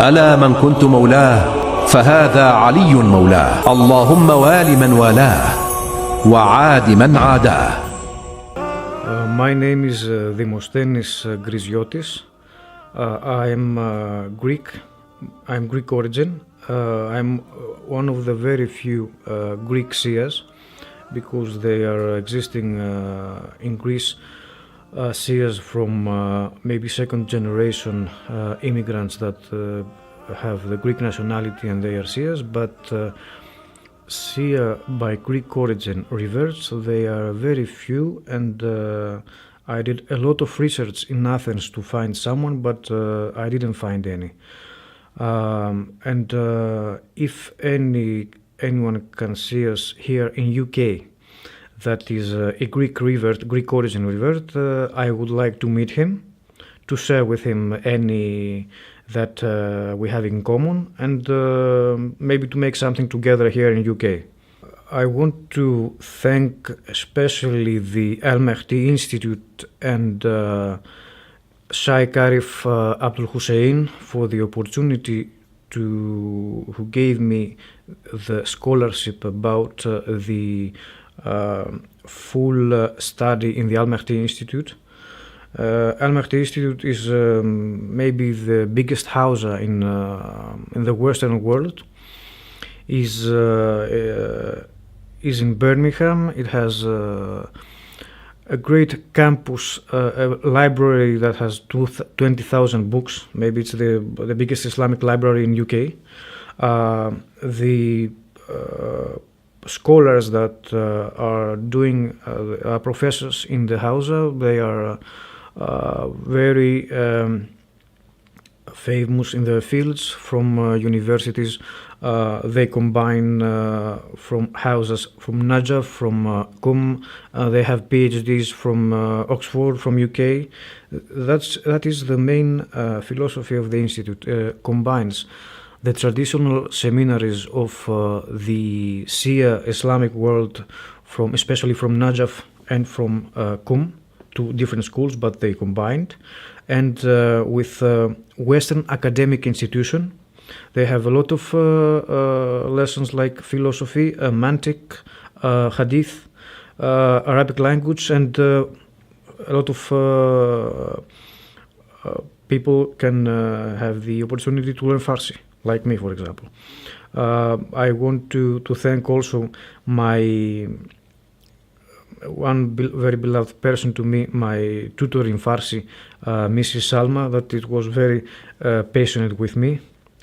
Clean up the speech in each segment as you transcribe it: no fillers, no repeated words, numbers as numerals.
ألا من كنت مولاه فهذا علي مولاه. اللهم وال من والاه وعاد من عاداه. My name is Dimosthenis Grisiotis. I am Greek. I'm Greek origin. I'm one of the very few Greek seers, because they are existing in Greece, seers from maybe second generation immigrants that have the Greek nationality and they are seers, but seer by Greek origin reverts, they are very few, and I did a lot of research in Athens to find someone, but I didn't find any. And if anyone can see us here in UK that is a Greek origin revert, I would like to meet him, to share with him any that we have in common, and maybe to make something together here in UK. I want to thank especially the Al-Mahdi Institute and Sheikh Arif Abdul Hussein for the opportunity who gave me the scholarship about the full study in the Al-Mahdi Institute. Al-Mahdi Institute is maybe the biggest hausa in the Western world. Is in Birmingham. It has a great campus, a library that has 20,000 books. Maybe it's the biggest Islamic library in UK. The scholars that are doing professors in the hausa, they are very famous in their fields from universities. They combine from houses from Najaf, from Qum. They have PhDs from Oxford, from UK. That is the main philosophy of the institute. Combines the traditional seminaries of the Shia Islamic world, especially from Najaf and from Qum, two different schools, but they combined, and with Western academic institution. They have a lot of lessons like philosophy, mantiq, hadith, Arabic language, and a lot of people can have the opportunity to learn Farsi, like me, for example. I want to thank also my one very beloved person to me, my tutor in Farsi, Mrs. Salma, that it was very passionate with me.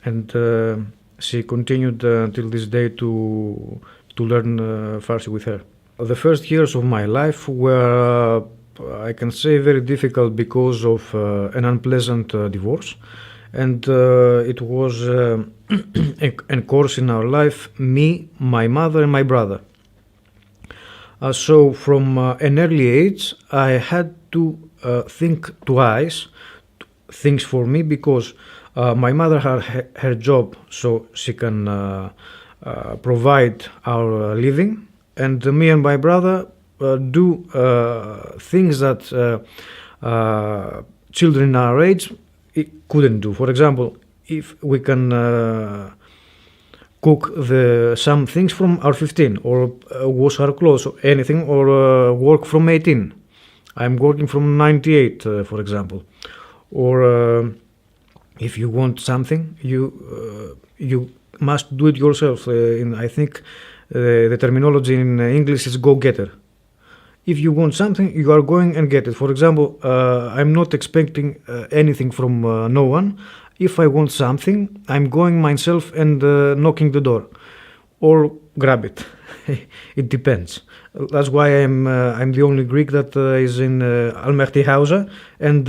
And she continued until this day to learn Farsi with her. The first years of my life were, I can say, very difficult because of an unpleasant divorce. And it was a course in our life, me, my mother, and my brother. So from an early age, I had to think twice things for me, because my mother had her job, so she can provide our living, and me and my brother do things that children our age couldn't do. For example, if we can cook some things from our 15, or wash our clothes, or anything, or work from 18. I'm working from 98, for example. Or if you want something, you must do it yourself. I think the terminology in English is go-getter. If you want something, you are going and get it. For example, I'm not expecting anything from no one. If I want something, I'm going myself and knocking the door, or grab it. It depends. That's why I'm the only Greek that is in Al-Mahdi Hausa and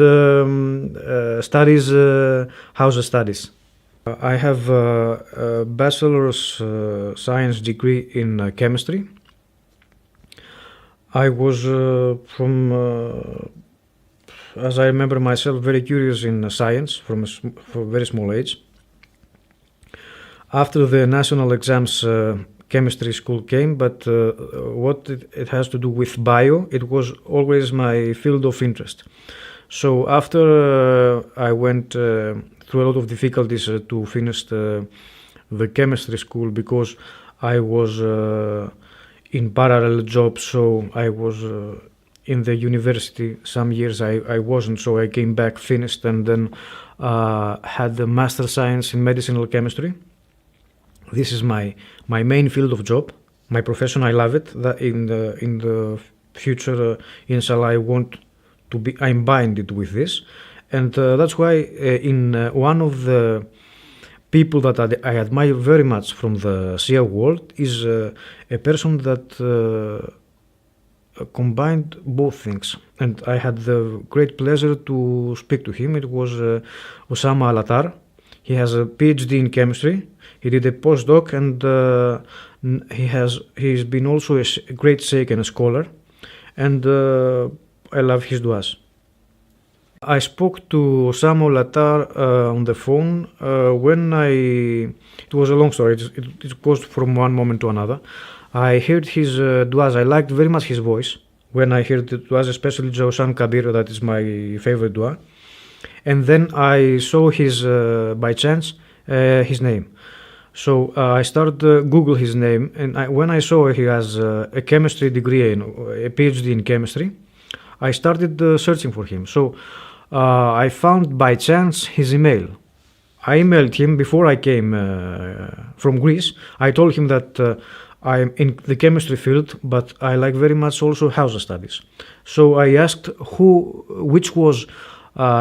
studies Hausa studies. I have a bachelor's science degree in chemistry. I was as I remember myself, very curious in science from a very small age. After the national exams, chemistry school came, but what it has to do with bio, it was always my field of interest. So after I went through a lot of difficulties to finish the chemistry school, because I was in parallel jobs, so I was in the university. Some years I wasn't, so I came back, finished, and then had the master science in medicinal chemistry. This is my main field of job, my profession. I love it. That in the future, inshallah, I want to be. I'm binded with this, and that's why in one of the people that I admire very much from the Shia world is a person that combined both things, and I had the great pleasure to speak to him. It was Osama Al-Attar. He has a PhD in chemistry. He did a postdoc, and he's been also a great sheikh and a scholar, and I love his du'as. I spoke to Osama Al-Attar on the phone when it was a long story. It goes from one moment to another. I heard his du'as. I liked very much his voice when I heard the du'as, especially Jawsan Kabir. That is my favorite du'a. And then I saw his, by chance, his name. So I started Google his name, and when I saw he has a chemistry degree, a PhD in chemistry, I started searching for him. So I found by chance his email. I emailed him before I came from Greece. I told him that I'm in the chemistry field, but I like very much also house studies. So I asked which was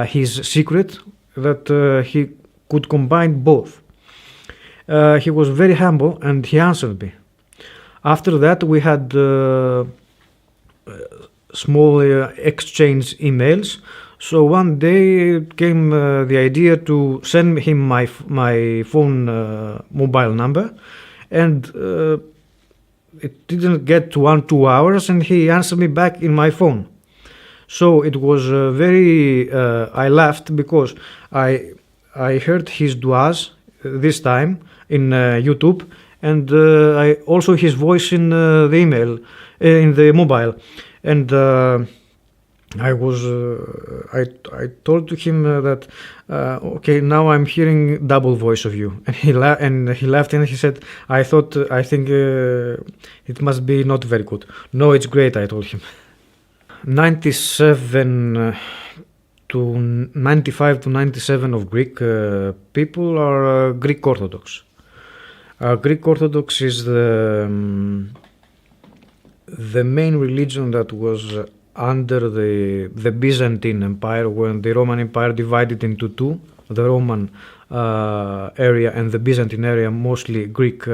his secret that he could combine both. He was very humble, and he answered me. After that, we had small exchange emails. So one day came the idea to send him my phone mobile number, and it didn't get to 2 hours, and he answered me back in my phone. So it was I laughed because I heard his du'as this time in YouTube, and I also his voice in the email, in the mobile, and I told to him that okay, now I'm hearing double voice of you, and he laughed, and he said, I think it must be not very good. No, it's great, I told him. 95 to 97 of Greek people are Greek Orthodox. Greek Orthodox is the main religion that was under the Byzantine Empire, when the Roman Empire divided into two, the Roman area and the Byzantine area, mostly Greek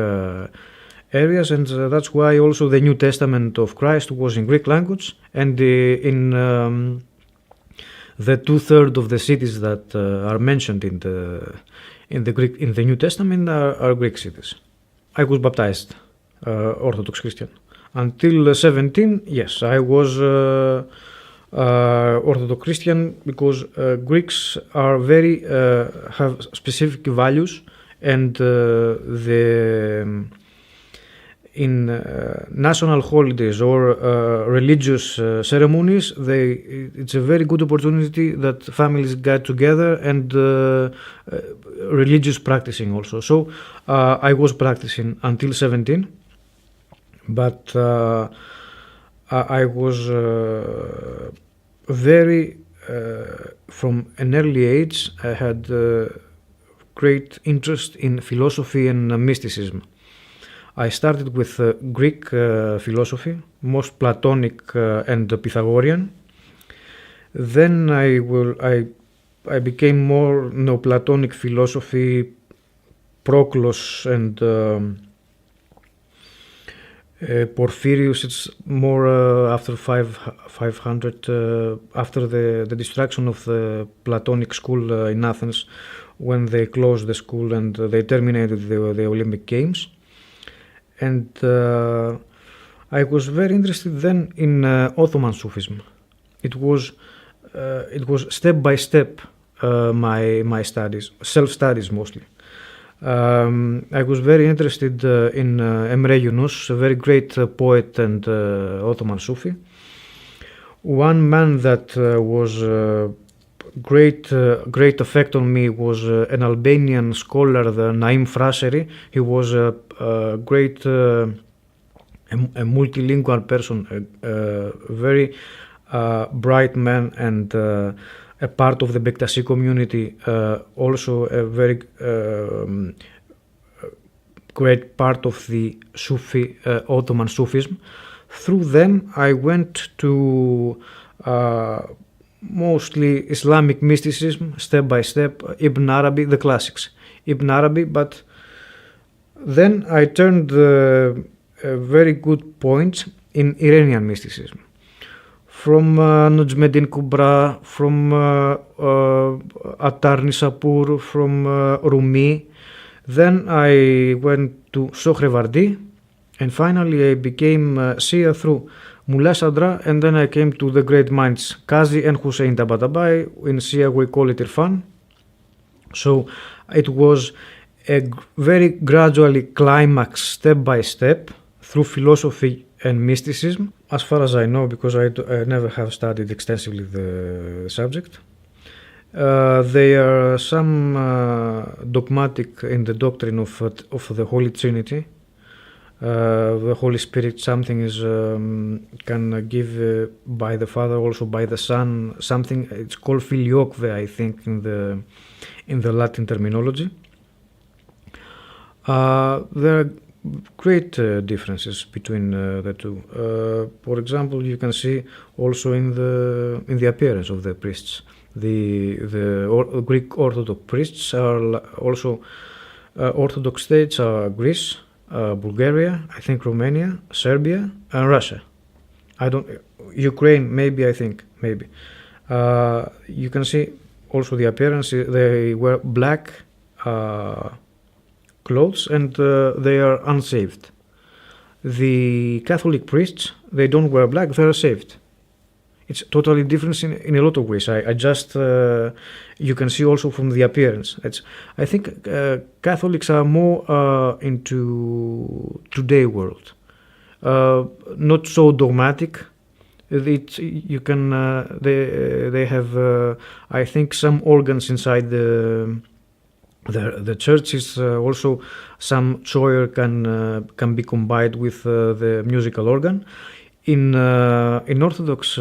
areas, and that's why also the New Testament of Christ was in Greek language, and in the 2/3 of the cities that are mentioned in the New Testament are Greek cities. I was baptized Orthodox Christian. Until 17, yes, I was Orthodox Christian, because Greeks are have specific values, and in national holidays or religious ceremonies, it's a very good opportunity that families get together, and religious practicing also. So I was practicing until 17, but I was from an early age, I had great interest in philosophy and mysticism. I started with Greek philosophy, most Platonic and Pythagorean. Then I became more Neoplatonic philosophy, Proclus and Porphyrius. It's more after 500, after the destruction of the Platonic school in Athens, when they closed the school and they terminated the Olympic Games. And I was very interested then in Ottoman Sufism. It was step by step my studies, self-studies mostly. I was very interested in Emre Yunus, a very great poet and Ottoman Sufi. One man that was great effect on me was an Albanian scholar, the Naim Frasheri. He was a great a multilingual person, a very bright man, and a part of the Bektasi community, also a very great part of the Sufi, Ottoman Sufism. Through them, I went to mostly Islamic mysticism, step by step, Ibn Arabi, the classics, Ibn Arabi, but then I turned very good points in Iranian mysticism. From Najmuddin Kubra, from Attar Nisapur, from Rumi. Then I went to Sohrewardi, and finally I became Shia through Mullah Sadra, and then I came to the great minds Qazi and Hussein Tabatabai. In Shia we call it Irfan. So it was a very gradually climax, step by step, through philosophy and mysticism, as far as I know, because I never have studied extensively the subject. There are some dogmatic in the doctrine of the Holy Trinity. The Holy Spirit, something is can give by the Father, also by the Son. Something it's called filioque, I think, in the Latin terminology. There are great differences between the two. For example, you can see also in the appearance of the priests. The Greek Orthodox priests are also Orthodox states are Greece, Bulgaria, I think Romania, Serbia, and Russia. Ukraine, maybe, I think, maybe. You can see also the appearance. They wear black clothes, and they are unsaved. The Catholic priests, they don't wear black, they are saved. It's totally different in a lot of ways. I just you can see also from the appearance. I think Catholics are more into today world, not so dogmatic. You can they have I think some organs inside the church is also some choir can be combined with the musical organ. In Orthodox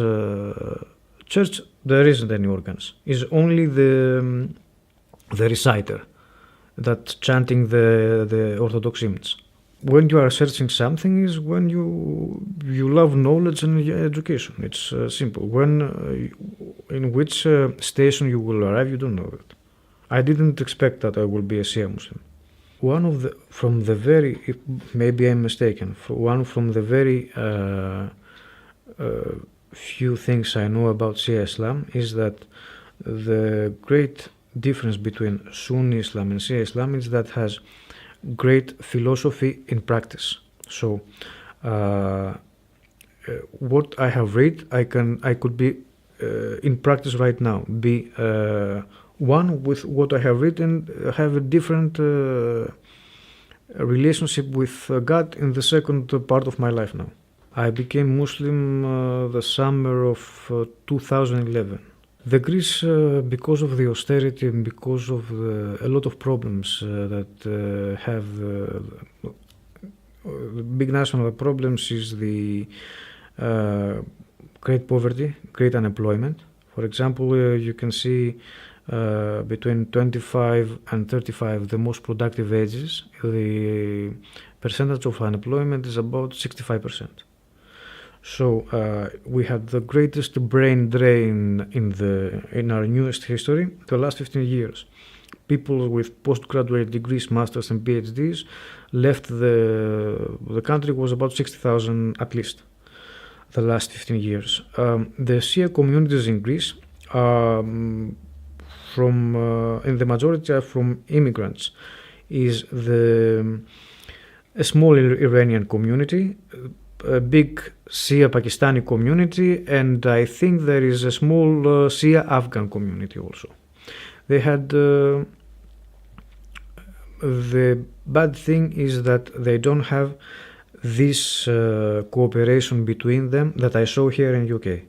Church there isn't any organs. It's only the reciter that chanting the Orthodox hymns. When you are searching something is when you love knowledge and education. It's simple. When in which station you will arrive, you don't know it. I didn't expect that I will be a Shia Muslim. Maybe I'm mistaken, from the very few things I know about Shia Islam is that the great difference between Sunni Islam and Shia Islam is that has great philosophy in practice. So what I have read, I could be in practice right now, be one with what I have read and have a different relationship with God in the second part of my life now. I became Muslim the summer of 2011. The Greece, because of the austerity and because of a lot of problems that have the big national problems, is the great poverty, great unemployment. For example, you can see between 25 and 35, the most productive ages, the percentage of unemployment is about 65%. So we had the greatest brain drain in our newest history, the last 15 years. People with postgraduate degrees, masters and PhDs left the country was about 60,000 at least the last 15 years. The Shia communities in Greece in the majority are from immigrants. Is a small Iranian community, a big Shia Pakistani community, and I think there is a small Shia Afghan community also. They had the bad thing is that they don't have this cooperation between them that I saw here in UK.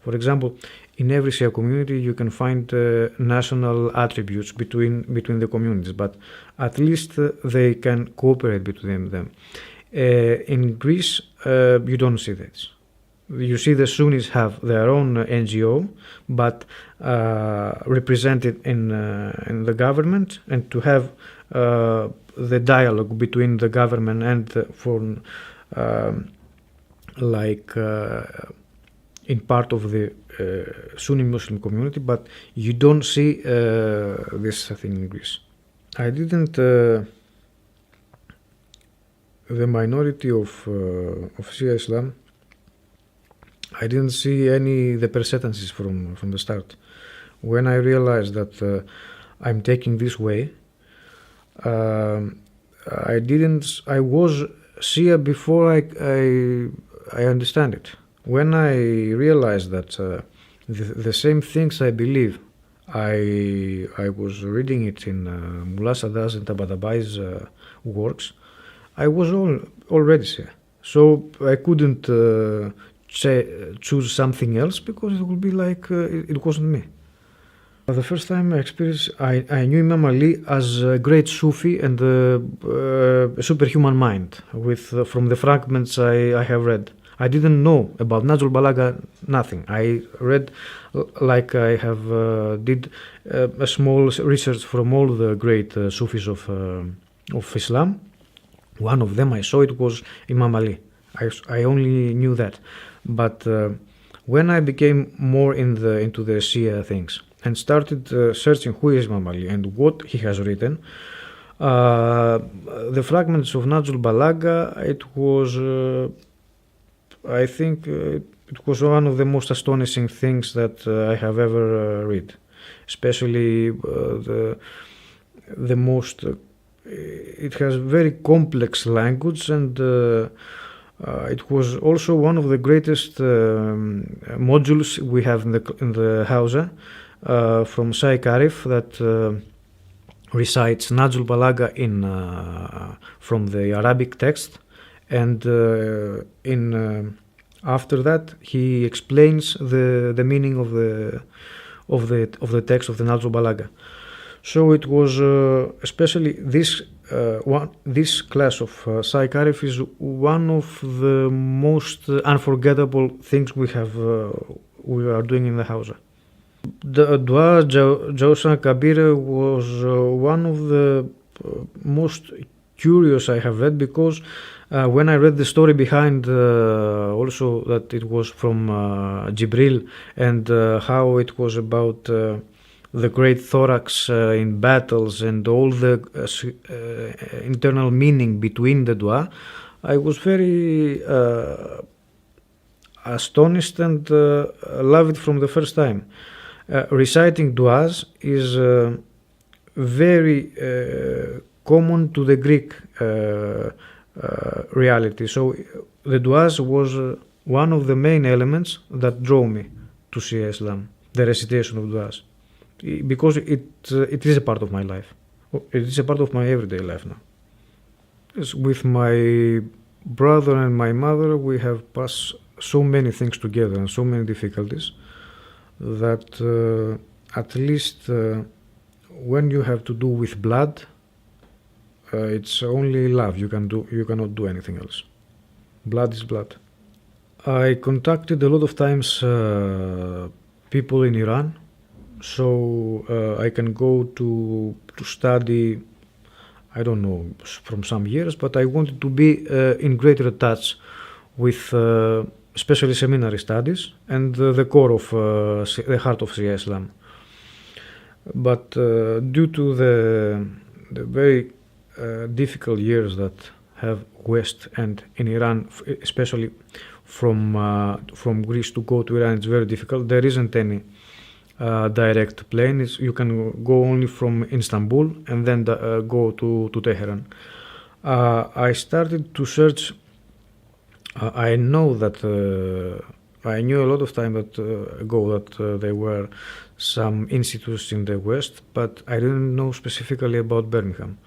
For example, in every Shia community you can find national attributes between the communities, but at least they can cooperate between them. In Greece, you don't see this. You see the Sunnis have their own NGO, but represented in the government, and to have the dialogue between the government and in part of the Sunni Muslim community, but you don't see this thing in Greece. I didn't. The minority of Shia Islam, I didn't see the percentages from the start. When I realized that I'm taking this way, I was Shia before I understand it. When I realized that the same things I believe, I was reading it in Mullah Sadah's and Tabatabay's works, I was already Shia. So I couldn't choose something else, because it would be like it wasn't me. The first time I experienced, I knew Imam Ali as a great Sufi and a superhuman mind from the fragments I have read. I didn't know about Najul Balaga, nothing. I read like I have did a small research from all the great Sufis of Islam. One of them I saw it was Imam Ali. I only knew that. But when I became more into the Shia things and started searching who is Imam Ali and what he has written, the fragments of Najul Balaga, it was, I think, it was one of the most astonishing things that I have ever read. Especially the most. It has very complex language, and it was also one of the greatest modules we have in the Hausa from Shaykh Arif that recites Najul Balaga from the Arabic text, and after that he explains the meaning of the text of the Najul Balaga. So it was especially this class of Shaykh Arif is one of the most unforgettable things we are doing in the Hausa. The Dua Jawsan Kabir was one of the most curious I have read, because when I read the story behind also that it was from Jibril, and how it was about the great thorax in battles and all the internal meaning between the dua, I was very astonished and loved it from the first time. Reciting duas is very common to the Greek reality. So the duas was one of the main elements that drove me to Shia Islam, the recitation of duas. Because it is a part of my life. It is a part of my everyday life now. With my brother and my mother, we have passed so many things together and so many difficulties that at least when you have to do with blood, it's only love you cannot do anything else. Blood is blood. I contacted a lot of times people in Iran, so I can go to study, I don't know, from some years, but I wanted to be in greater touch with especially seminary studies and the core of the heart of Shia Islam. But due to the very difficult years that have West and in Iran, especially from Greece to go to Iran, it's very difficult. There isn't any direct plane. You can go only from Istanbul and then go to Tehran. I started to search. I know that I knew a lot of time ago that there were some institutes in the West, but I didn't know specifically about Birmingham.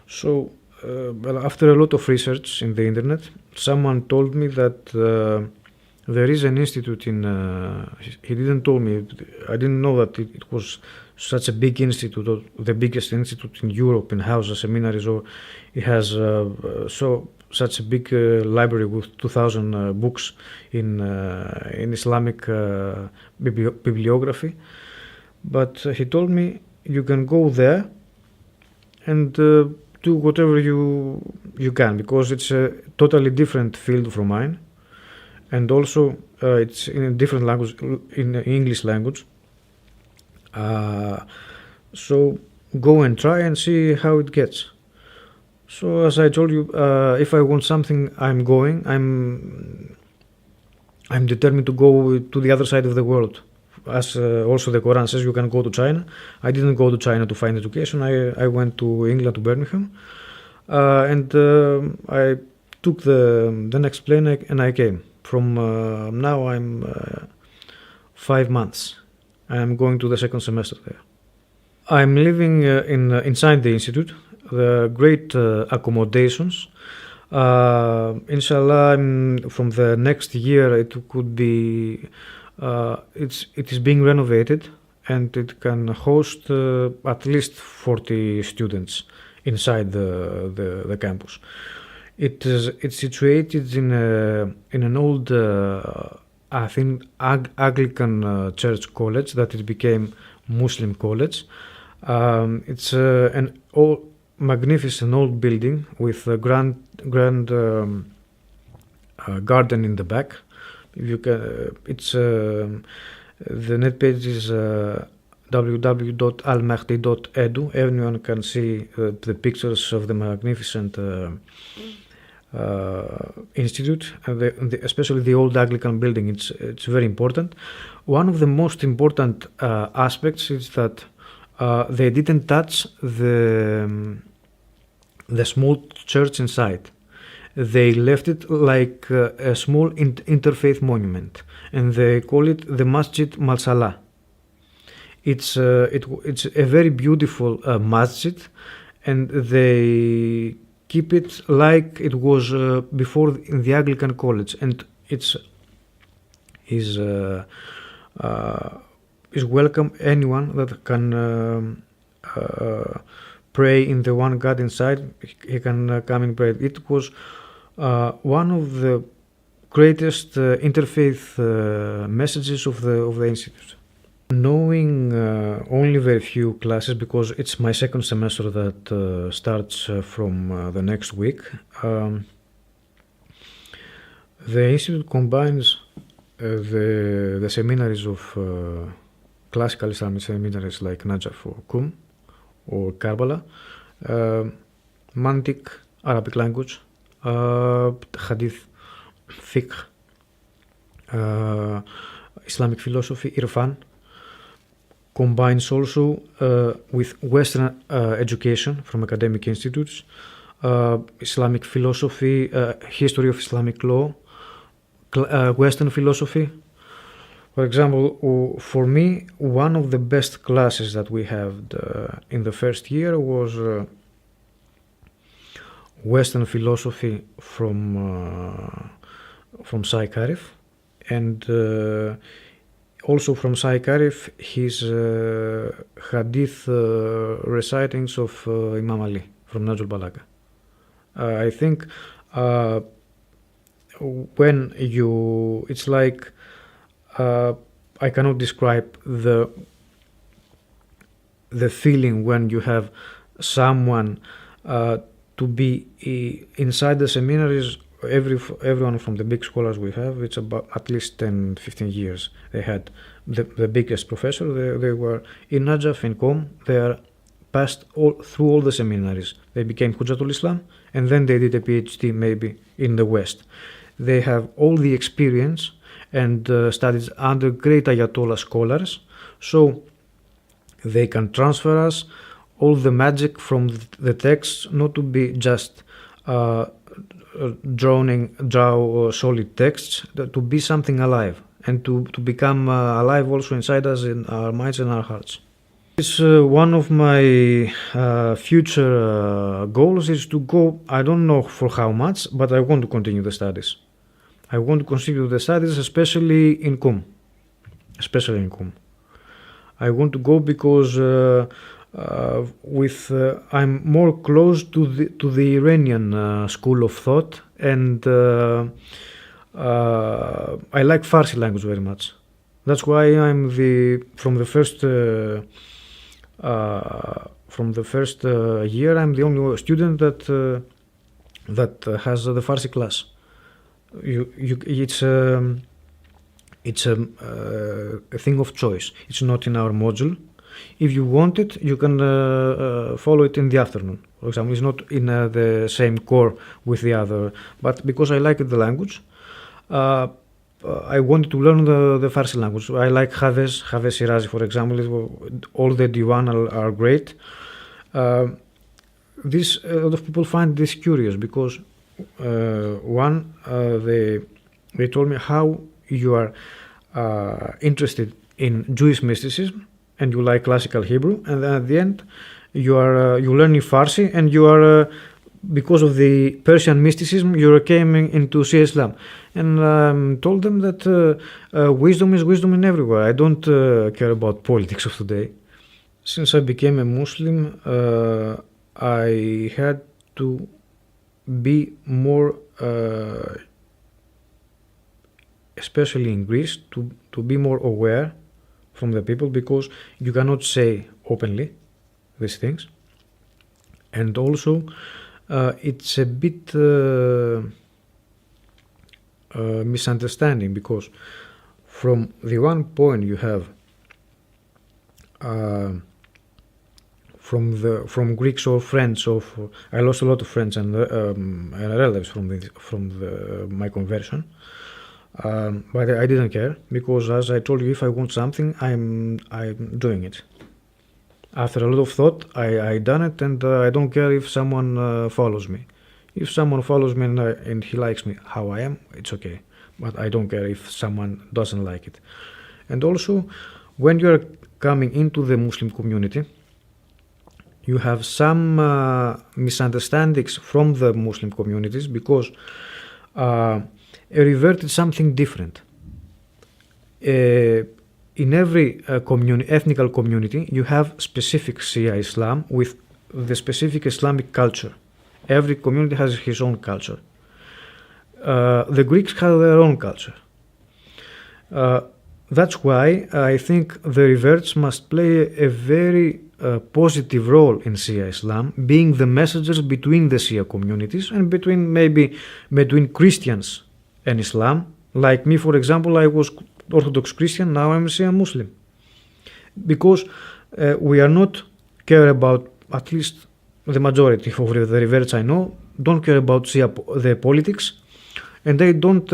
So after a lot of research in the internet, someone told me that there is an institute in, he didn't tell me, I didn't know that it was such a big institute, or the biggest institute in Europe, in houses, seminaries, or it has such a big library with 2,000 books in Islamic bibliography. But he told me you can go there and do whatever you can, because it's a totally different field from mine, and also it's in a different language, in English language. So go and try and see how it gets. So as I told you, if I want something, I'm going. I'm determined to go to the other side of the world. As also the Quran says, you can go to China. I didn't go to China to find education. I went to England, to Birmingham, and I took the next plane and I came. From now I'm 5 months. I'm going to the second semester there. I'm living inside the institute. There are great accommodations. Inshallah, from the next year it could be. It is being renovated, and it can host at least 40 students inside the campus. It's situated in an old, I think, Anglican church college that it became Muslim college. It's an old, magnificent old building with a grand garden in the back. You can, it's the net page is www.almahdi.edu. Everyone can see the pictures of the magnificent institute, and especially the old Anglican building. It's very important. One of the most important aspects is that they didn't touch the small church inside. They left it like a small interfaith monument, and they call it the Masjid Malsalah. It's a very beautiful masjid, and they keep it like it was before in the Anglican college, and is welcome anyone that can pray in the one God inside. He can come and pray. It was one of the greatest interfaith messages of the institute. Knowing only very few classes, because it's my second semester that starts from the next week, the institute combines the seminaries of classical Islamic seminaries like Najaf or Qum or Karbala, Mantiq, Arabic language, Hadith, Fiqh, Islamic philosophy, Irfan. Combines also with Western education from academic institutes, Islamic philosophy, history of Islamic law, Western philosophy. For example, for me, one of the best classes that we had in the first year was Western philosophy from Sayyid Arif, and also from Sayyid Arif, his hadith recitings of Imam Ali from Najul Balaga. I think when it's like, I cannot describe the feeling when you have someone to be inside the seminaries. Everyone from the big scholars we have, it's about at least 10-15 years. They had the biggest professor. They were in Najaf, in Qom. They passed through all the seminaries. They became Hujjatul Islam, and then they did a PhD maybe in the West. They have all the experience and studied under great Ayatollah scholars, so they can transfer us all the magic from the texts, not to be just draw solid texts, to be something alive, and to become alive also inside us, in our minds and our hearts. It's one of my future goals is to go. I don't know for how much, but I want to continue the studies. I want to continue the studies, especially in Qom. I want to go because I'm more close to the Iranian school of thought, and I like Farsi language very much. That's why I'm from the first year. I'm the only student that has the Farsi class. It's a thing of choice. It's not in our module. If you want it, you can follow it in the afternoon. For example, it's not in the same core with the other. But because I like the language, I wanted to learn the Farsi language. I like Hafez Shirazi, for example. All the Diwan are great. A lot of people find this curious because they told me how you are interested in Jewish mysticism and you like classical Hebrew, and then at the end you learning Farsi, and you are because of the Persian mysticism you came into Shia Islam. And told them that wisdom is wisdom in everywhere. I don't care about politics of today. Since I became a Muslim, I had to be more, especially in Greece, to be more aware from the people, because you cannot say openly these things. And also, it's a bit misunderstanding, because from the one point you have from Greeks or friends of I lost a lot of friends and relatives from my conversion, but I didn't care, because as I told you, if I want something, I'm doing it. After a lot of thought, I done it, and I don't care if someone follows me. If someone follows me and he likes me how I am, it's okay. But I don't care if someone doesn't like it. And also, when you're coming into the Muslim community, you have some misunderstandings from the Muslim communities, because a revert is something different. In every ethnical community, you have specific Shia Islam with the specific Islamic culture. Every community has his own culture. The Greeks have their own culture. That's why I think the reverts must play a very positive role in Shia Islam, being the messengers between the Shia communities and between Christians and Islam. Like me, for example, I was Orthodox Christian, now I'm a Shia Muslim. Because we are not care about, at least the majority of the reverts I know, don't care about the politics, and they don't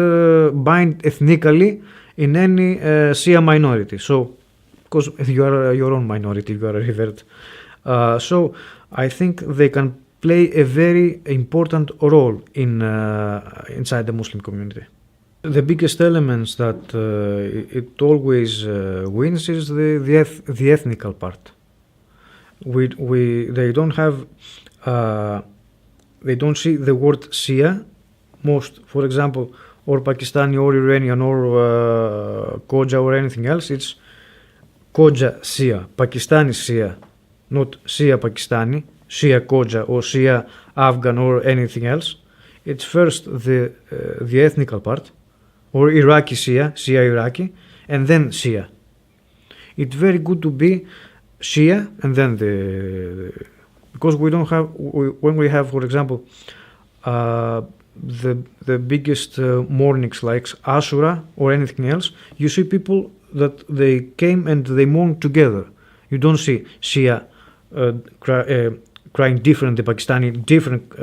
bind ethnically in any Shia minority. So, because you are your own minority, you are a revert. So, I think they can play a very important role inside the Muslim community. The biggest elements that it always wins is the ethnical part. They don't have, they don't see the word Shia. Most, for example, or Pakistani or Iranian or Khoja or anything else, it's Khoja Shia, Pakistani Shia, not Shia Pakistani, Shia Khoja or Shia Afghan or anything else. It's first the ethnical part, or Iraqi Shia, Shia Iraqi, and then Shia. It's very good to be Shia, and then because we don't have, when we have, for example, the biggest mournings like Ashura or anything else, you see people that they came and they mourned together. You don't see Shia crying different, the Pakistani different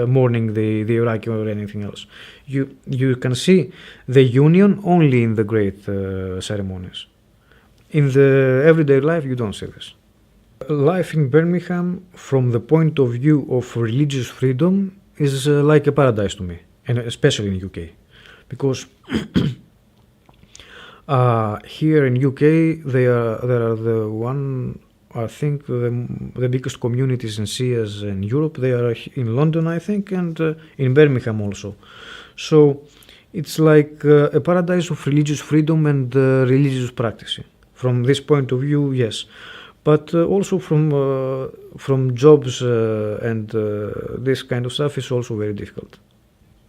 mourning the Iraqi or anything else. You can see the union only in the great ceremonies. In the everyday life, you don't see this. Life in Birmingham, from the point of view of religious freedom, is like a paradise to me, and especially in UK, because here in UK there are the one, I think the biggest communities in Shias in Europe. They are in London, I think, and in Birmingham also. So it's like a paradise of religious freedom and religious practicing. From this point of view, yes, but also from jobs and this kind of stuff is also very difficult.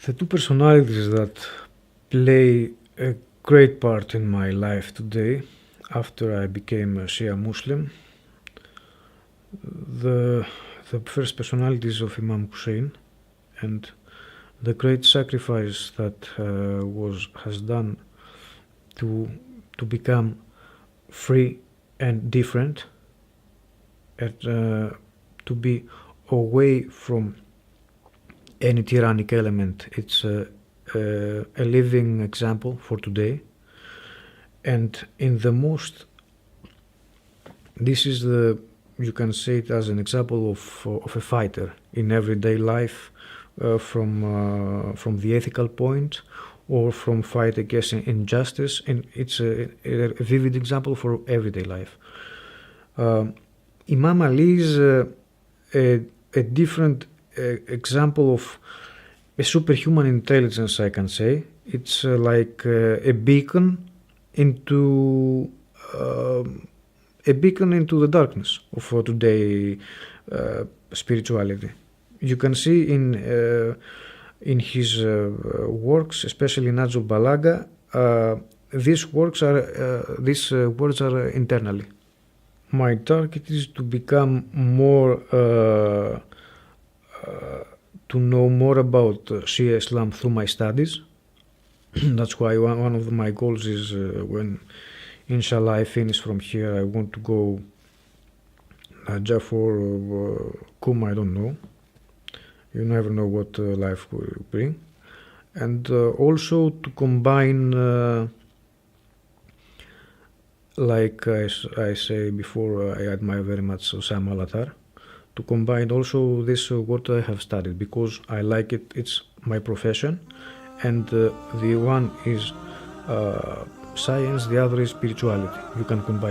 The two personalities that play a great part in my life today, after I became a Shia Muslim, the first personalities of Imam Hussein and the great sacrifice that has done to become free and different, and to be away from any tyrannic element. It's a living example for today, and this is you can say it as an example of a fighter in everyday life, from the ethical point or from fight against injustice, and it's a vivid example for everyday life. Imam Ali is a different example of a superhuman intelligence, I can say. It's like a beacon into the darkness of today spirituality. You can see in his works, especially in Al-Balaghah, these words are internally. My target is to become more, to know more about Shia Islam through my studies. That's why one of my goals is when inshallah I finish from here, I want to go Jaffa or Qum, I don't know. You never know what life will bring. And also to combine, like I say before, I admire very much Sam Alatar, to combine also this what I have studied, because I like it, it's my profession, and the one is science, the other is spirituality. You can combine